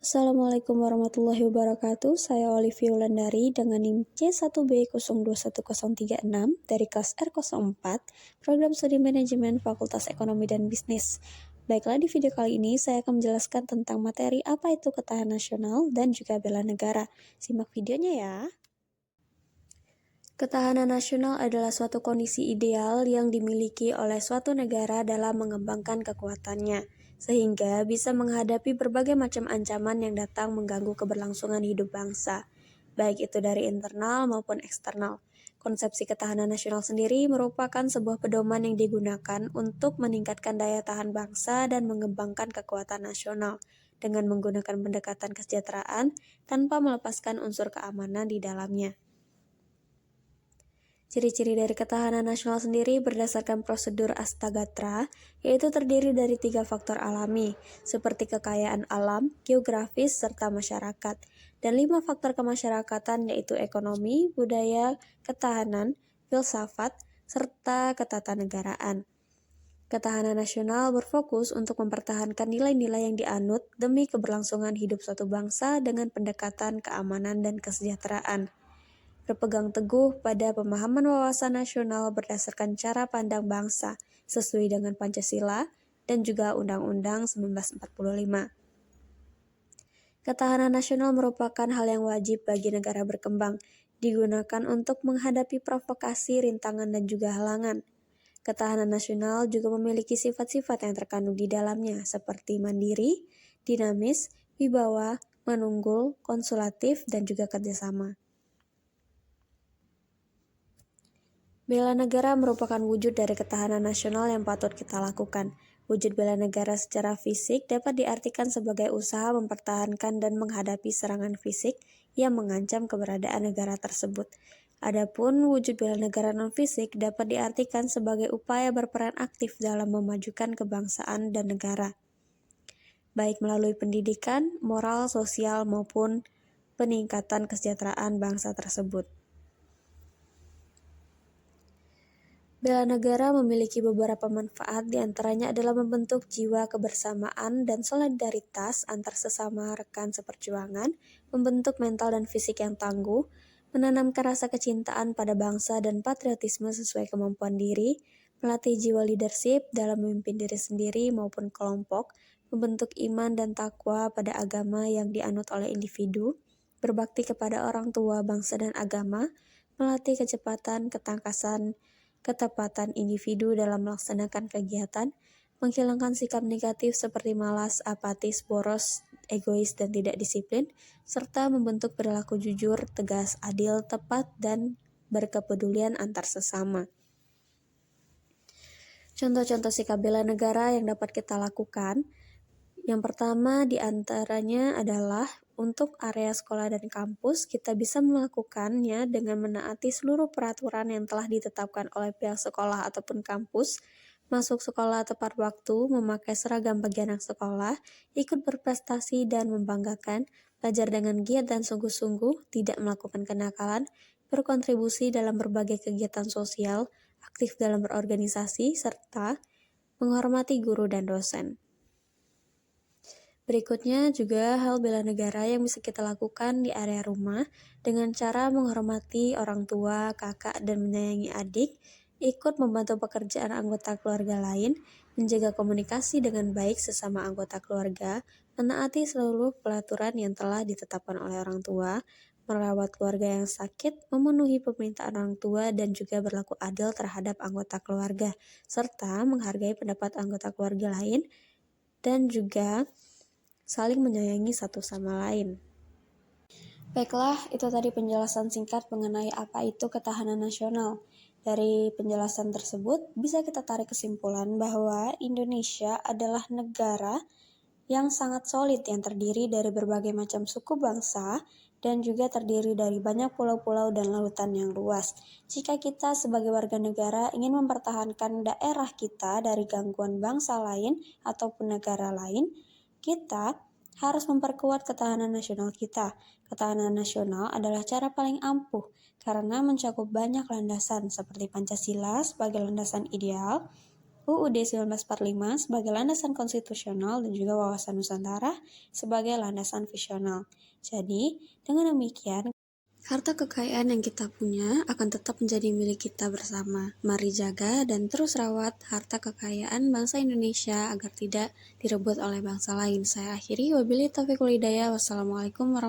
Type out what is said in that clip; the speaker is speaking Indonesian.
Assalamualaikum warahmatullahi wabarakatuh. Saya Olivia Wulandari dengan NIM C1B021036 dari kelas R04, Program Studi Manajemen Fakultas Ekonomi dan Bisnis. Baiklah, di video kali ini saya akan menjelaskan tentang materi apa itu ketahanan nasional dan juga bela negara. Simak videonya ya. Ketahanan nasional adalah suatu kondisi ideal yang dimiliki oleh suatu negara dalam mengembangkan kekuatannya, sehingga bisa menghadapi berbagai macam ancaman yang datang mengganggu keberlangsungan hidup bangsa, baik itu dari internal maupun eksternal. Konsepsi ketahanan nasional sendiri merupakan sebuah pedoman yang digunakan untuk meningkatkan daya tahan bangsa dan mengembangkan kekuatan nasional dengan menggunakan pendekatan kesejahteraan tanpa melepaskan unsur keamanan di dalamnya. Ciri-ciri dari ketahanan nasional sendiri berdasarkan prosedur Astagatra, yaitu terdiri dari 3 faktor alami, seperti kekayaan alam, geografis, serta masyarakat, dan 5 faktor kemasyarakatan yaitu ekonomi, budaya, ketahanan, filsafat, serta ketatanegaraan. Ketahanan nasional berfokus untuk mempertahankan nilai-nilai yang dianut demi keberlangsungan hidup suatu bangsa dengan pendekatan keamanan dan kesejahteraan. Berpegang teguh pada pemahaman wawasan nasional berdasarkan cara pandang bangsa sesuai dengan Pancasila dan juga Undang-Undang 1945. Ketahanan nasional merupakan hal yang wajib bagi negara berkembang, digunakan untuk menghadapi provokasi, rintangan, dan juga halangan. Ketahanan nasional juga memiliki sifat-sifat yang terkandung di dalamnya seperti mandiri, dinamis, wibawa, manunggul, konsulatif, dan juga kerjasama. Bela negara merupakan wujud dari ketahanan nasional yang patut kita lakukan. Wujud bela negara secara fisik dapat diartikan sebagai usaha mempertahankan dan menghadapi serangan fisik yang mengancam keberadaan negara tersebut. Adapun wujud bela negara non-fisik dapat diartikan sebagai upaya berperan aktif dalam memajukan kebangsaan dan negara, baik melalui pendidikan, moral, sosial, maupun peningkatan kesejahteraan bangsa tersebut. Bela negara memiliki beberapa manfaat, diantaranya adalah membentuk jiwa kebersamaan dan solidaritas antar sesama rekan seperjuangan, membentuk mental dan fisik yang tangguh, menanamkan rasa kecintaan pada bangsa dan patriotisme sesuai kemampuan diri, melatih jiwa leadership dalam memimpin diri sendiri maupun kelompok, membentuk iman dan takwa pada agama yang dianut oleh individu, berbakti kepada orang tua, bangsa, dan agama, melatih kecepatan, ketepatan individu dalam melaksanakan kegiatan, menghilangkan sikap negatif seperti malas, apatis, boros, egois, dan tidak disiplin, serta membentuk perilaku jujur, tegas, adil, tepat, dan berkepedulian antar sesama. Contoh-contoh sikap bela negara yang dapat kita lakukan. Yang pertama diantaranya adalah untuk area sekolah dan kampus, kita bisa melakukannya dengan menaati seluruh peraturan yang telah ditetapkan oleh pihak sekolah ataupun kampus, masuk sekolah tepat waktu, memakai seragam bagi anak sekolah, ikut berprestasi dan membanggakan, belajar dengan giat dan sungguh-sungguh, tidak melakukan kenakalan, berkontribusi dalam berbagai kegiatan sosial, aktif dalam berorganisasi, serta menghormati guru dan dosen. Berikutnya juga hal bela negara yang bisa kita lakukan di area rumah dengan cara menghormati orang tua, kakak, dan menyayangi adik, ikut membantu pekerjaan anggota keluarga lain, menjaga komunikasi dengan baik sesama anggota keluarga, menaati seluruh peraturan yang telah ditetapkan oleh orang tua, merawat keluarga yang sakit, memenuhi permintaan orang tua, dan juga berlaku adil terhadap anggota keluarga, serta menghargai pendapat anggota keluarga lain, dan juga saling menyayangi satu sama lain. Baiklah, itu tadi penjelasan singkat mengenai apa itu ketahanan nasional. Dari penjelasan tersebut, bisa kita tarik kesimpulan bahwa Indonesia adalah negara yang sangat solid yang terdiri dari berbagai macam suku bangsa dan juga terdiri dari banyak pulau-pulau dan lautan yang luas. Jika kita sebagai warga negara ingin mempertahankan daerah kita dari gangguan bangsa lain ataupun negara lain, kita harus memperkuat ketahanan nasional kita. Ketahanan nasional adalah cara paling ampuh karena mencakup banyak landasan seperti Pancasila sebagai landasan ideal, UUD 1945 sebagai landasan konstitusional dan juga wawasan Nusantara sebagai landasan visional. Jadi, dengan demikian, harta kekayaan yang kita punya akan tetap menjadi milik kita bersama. Mari jaga dan terus rawat harta kekayaan bangsa Indonesia agar tidak direbut oleh bangsa lain. Saya akhiri, wabillahi taufiq wal hidayah. Wassalamualaikum warahmatullahi wabarakatuh.